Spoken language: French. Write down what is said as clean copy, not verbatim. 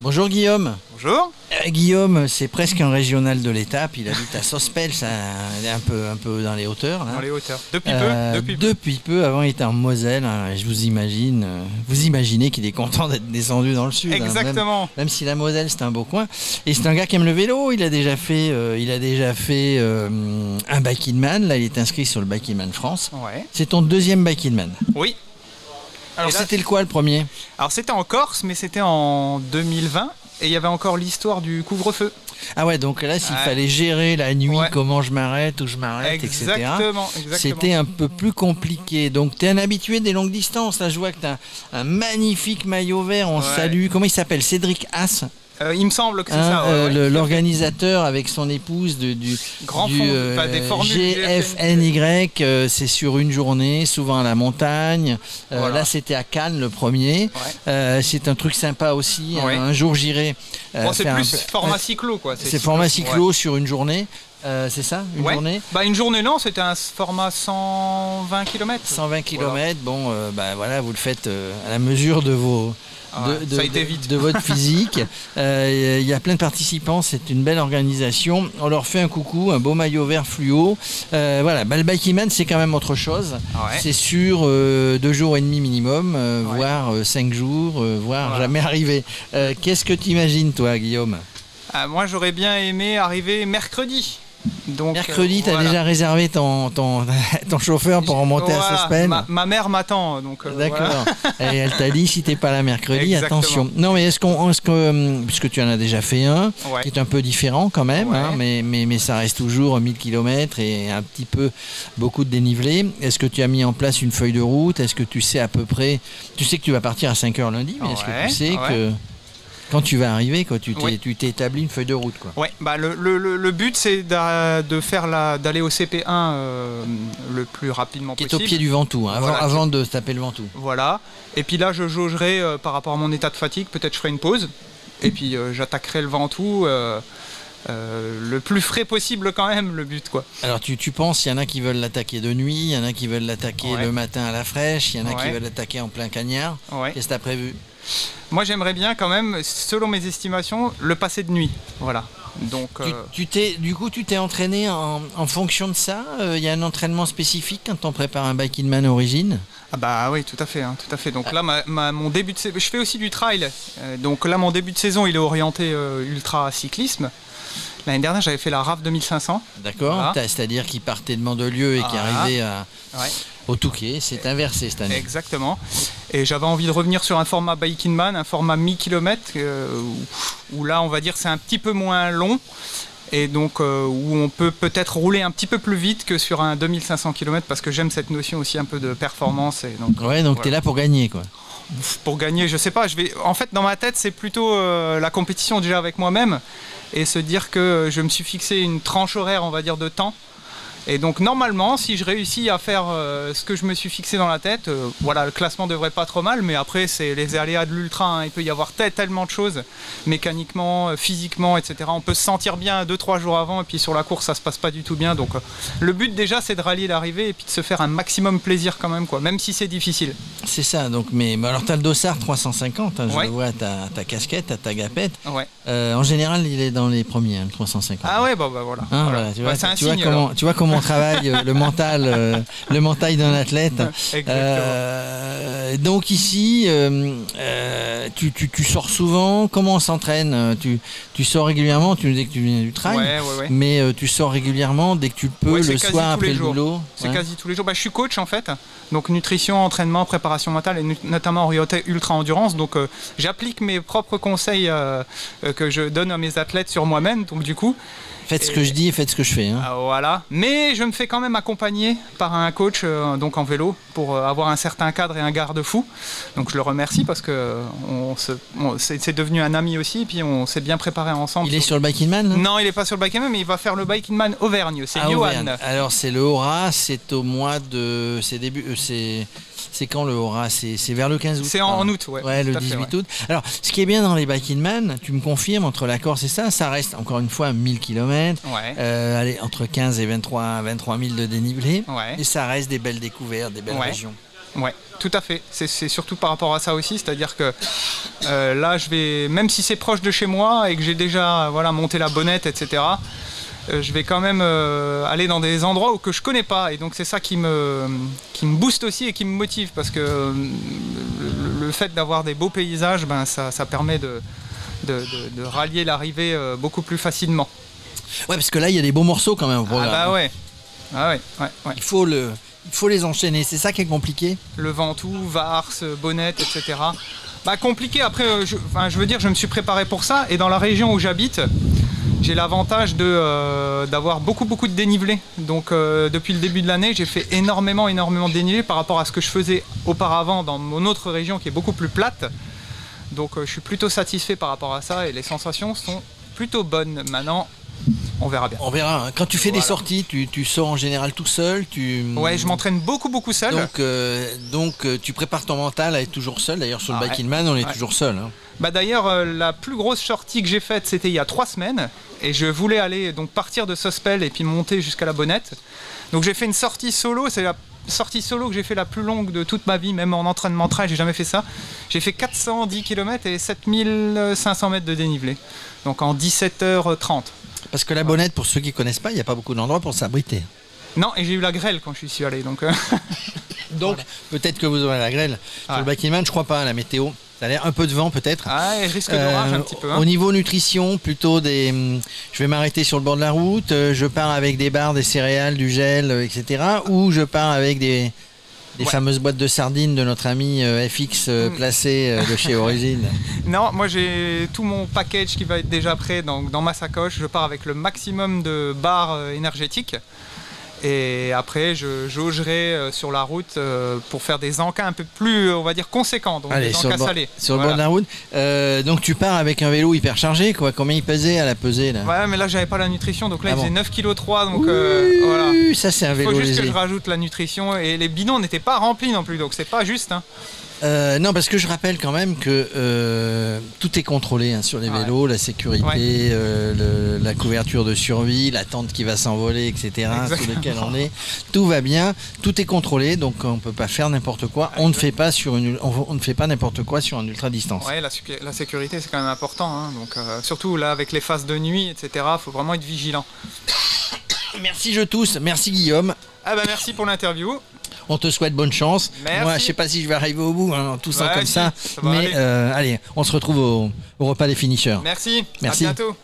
Bonjour Guillaume. Bonjour. Guillaume, c'est presque un régional de l'étape. Il habite à Sospel, ça, un peu dans les hauteurs. Là. Dans les hauteurs. Depuis peu. Avant, il était en Moselle. Hein, je vous imagine. Vous imaginez qu'il est content d'être dessodu dans le sud. Exactement. Hein, même si la Moselle, c'est un beau coin. Et c'est un gars qui aime le vélo. Il a déjà fait un Bike in Man. Là, il est inscrit sur le Bike in Man France. Ouais. C'est ton deuxième Bike in Man. Oui. Alors, c'était le quoi le premier? Alors, c'était en Corse, mais c'était en 2020. Et il y avait encore l'histoire du couvre-feu. Ah ouais, donc là, s'il fallait gérer la nuit, comment je m'arrête, où je m'arrête, etc. Exactement. C'était un peu plus compliqué. Donc, tu es un habitué des longues distances. Là, je vois que tu as un magnifique maillot vert. On salue. Comment il s'appelle? Cédric Haas. Il me semble que c'est ça. L'organisateur avec son épouse du Grand fond, des formules GFNY, c'est sur une journée, souvent à la montagne. Là, c'était à Cannes le premier. C'est un truc sympa aussi. Un jour, j'irai. C'est plus format cyclo, quoi. C'est format cyclo sur une journée. C'est ça, une journée? Une journée, non, c'était un format 120 km. 120 km, bon, voilà, vous le faites à la mesure de vos... ça a été vite. De votre physique. Il y a plein de participants, c'est une belle organisation. On leur fait un coucou, un beau maillot vert fluo. Voilà, le Bike in Man, c'est quand même autre chose. C'est sur 2 jours et demi minimum, voire 5 jours, voire jamais arrivé. Qu'est-ce que tu imagines, toi, Guillaume? Moi, j'aurais bien aimé arriver mercredi. Donc, mercredi, tu as déjà réservé ton chauffeur pour remonter à Sospel? Ma mère m'attend. D'accord. Et elle t'a dit, si t'es pas là mercredi, attention. Non, mais puisque tu en as déjà fait un, qui est un peu différent quand même, hein, mais ça reste toujours 1000 km et un petit peu beaucoup de dénivelé. Est-ce que tu as mis en place une feuille de route? Est-ce que tu sais à peu près... Tu sais que tu vas partir à 5h lundi, mais est-ce que tu sais que... Quand tu vas arriver, quoi, tu t'es établi une feuille de route, quoi. Ouais, le but c'est d'aller au CP1 le plus rapidement possible. Qui est au pied du Ventoux, hein, avant de se taper le Ventoux. Voilà. Et puis là, je jaugerai par rapport à mon état de fatigue. Peut-être je ferai une pause. Et puis j'attaquerai le Ventoux le plus frais possible quand même, le but, quoi. Alors tu penses, il y en a qui veulent l'attaquer de nuit, il y en a qui veulent l'attaquer le matin à la fraîche, il y en a qui veulent l'attaquer en plein cagnard. Qu'est-ce que tu as prévu? Moi, j'aimerais bien quand même, selon mes estimations, le passer de nuit. Voilà. Donc, tu t'es entraîné en fonction de ça? Il y a un entraînement spécifique quand on prépare un Bike in Man Origine? Ah bah oui, tout à fait. Donc là, mon début de saison, je fais aussi du trail. Donc là, mon début de saison, il est orienté ultra cyclisme. L'année dernière, j'avais fait la RAF 2500. D'accord. Voilà. C'est-à-dire qu'il partait de Mandelieu et qui arrivait au Touquet. C'est inversé cette année. Exactement. Et j'avais envie de revenir sur un format Bike in Man, un format 1000 km, où là, on va dire, c'est un petit peu moins long. Et donc, où on peut peut-être rouler un petit peu plus vite que sur un 2500 km, parce que j'aime cette notion aussi un peu de performance. Et donc, donc tu es là pour gagner, quoi. Pour gagner, je sais pas. En fait, dans ma tête, c'est plutôt la compétition déjà avec moi-même. Et se dire que je me suis fixé une tranche horaire, on va dire, de temps. Et donc normalement, si je réussis à faire ce que je me suis fixé dans la tête, le classement devrait pas trop mal, mais après c'est les aléas de l'ultra, hein. Il peut y avoir tellement de choses, mécaniquement, physiquement, etc. On peut se sentir bien 2-3 jours avant, et puis sur la course ça se passe pas du tout bien. Donc le but déjà c'est de rallier l'arrivée et puis de se faire un maximum plaisir quand même, quoi, même si c'est difficile. C'est ça, donc mais alors tu as le dossard 350, hein, je vois ta casquette, ta gapette. En général il est dans les premiers, hein, le 350. Ah ouais, voilà. Hein, voilà. Tu vois comment on travaille le mental d'un athlète. Donc ici, tu sors souvent. Comment on s'entraîne? Tu sors régulièrement. Tu nous dis que tu viens du trail, mais tu sors régulièrement dès que tu peux, le soir après le boulot. C'est quasi tous les jours. Je suis coach en fait, donc nutrition, entraînement, préparation mentale et notamment orienté ultra endurance. Donc j'applique mes propres conseils que je donne à mes athlètes sur moi-même. Donc du coup. Faites ce que je dis et faites ce que je fais. Hein. Voilà. Mais je me fais quand même accompagner par un coach donc en vélo pour avoir un certain cadre et un garde-fou. Donc je le remercie parce que c'est devenu un ami aussi et puis on s'est bien préparé ensemble. Il est sur le Bike in Man? Non, il n'est pas sur le Bike in Man, mais il va faire le Bike in Man Auvergne. C'est Johan. Alors c'est le Haura, c'est au mois de... C'est quand le Haura? C'est vers le 15 août. C'est en août, le 18 août. Alors, ce qui est bien dans les Bike in Man, tu me confirmes, entre la Corse et ça reste encore une fois 1000 km. Allez, entre 15 et 23 000 de dénivelé. Et ça reste des belles découvertes, des belles régions. Ouais, tout à fait. C'est surtout par rapport à ça aussi, c'est-à-dire que là, je vais, même si c'est proche de chez moi et que j'ai déjà monté la bonnette, etc., je vais quand même aller dans des endroits que je connais pas. Et donc c'est ça qui me booste aussi et qui me motive, parce que le fait d'avoir des beaux paysages, ça permet de rallier l'arrivée beaucoup plus facilement. Ouais, parce que là, il y a des beaux morceaux quand même au programme. Ah bah ouais. Ah ouais. Il faut les enchaîner, c'est ça qui est compliqué. Le Ventoux, Vars, Bonnette, etc. Compliqué, après, je veux dire, je me suis préparé pour ça, et dans la région où j'habite, j'ai l'avantage d'avoir beaucoup de dénivelé. Donc depuis le début de l'année, j'ai fait énormément de dénivelé par rapport à ce que je faisais auparavant dans mon autre région qui est beaucoup plus plate. Donc je suis plutôt satisfait par rapport à ça, et les sensations sont plutôt bonnes. Maintenant, on verra bien. On verra. Quand tu fais des sorties, tu sors en général tout seul. Ouais, je m'entraîne beaucoup seul. Donc tu prépares ton mental à être toujours seul. D'ailleurs, sur le Bike in Man, on est toujours seul. Hein. D'ailleurs, la plus grosse sortie que j'ai faite, c'était il y a 3 semaines. Et je voulais aller partir de Sospel et puis monter jusqu'à la Bonnette. Donc j'ai fait une sortie solo. C'est la sortie solo que j'ai fait la plus longue de toute ma vie, même en entraînement trail, j'ai jamais fait ça. J'ai fait 410 km et 7500 mètres de dénivelé. Donc en 17h30. Parce que la Bonnette, pour ceux qui ne connaissent pas, il n'y a pas beaucoup d'endroits pour s'abriter. Non, et j'ai eu la grêle quand je suis allé. Donc voilà. Peut-être que vous aurez la grêle. Sur le Bike in Man, je crois pas, la météo. Ça a l'air un peu de vent peut-être. Ah, et risque d'orage un petit peu. Hein. Au niveau nutrition, plutôt je vais m'arrêter sur le bord de la route, je pars avec des barres, des céréales, du gel, etc. Ou je pars avec des fameuses boîtes de sardines de notre ami FX placé de chez Origine. Non, moi j'ai tout mon package qui va être déjà prêt dans ma sacoche. Je pars avec le maximum de barres énergétiques. Et après, je jaugerai sur la route pour faire des encas un peu plus, on va dire, conséquents. Donc des encas salés. Sur le bord de la route. Donc tu pars avec un vélo hyper chargé, quoi. Combien il pesait à la pesée là? Ouais, mais là, j'avais pas la nutrition. Donc là, il faisait 9,3 kg. Donc voilà. Ça, c'est un vélo léger. Il faut juste que je rajoute la nutrition. Et les bidons n'étaient pas remplis non plus. Donc c'est pas juste. Hein. Non, parce que je rappelle quand même que tout est contrôlé sur les vélos, la sécurité, la couverture de survie, la tente qui va s'envoler, etc. Sur lequel on est, tout va bien, tout est contrôlé, donc on ne peut pas faire n'importe quoi. On ne fait pas n'importe quoi sur un ultra distance. Ouais, la sécurité c'est quand même important, hein, donc surtout là avec les phases de nuit, etc. Faut vraiment être vigilant. Merci je tous, merci Guillaume. Merci pour l'interview. On te souhaite bonne chance. Merci. Moi, je sais pas si je vais arriver au bout, tout ça comme ça. Mais allez, on se retrouve au repas des finishers. Merci. À bientôt.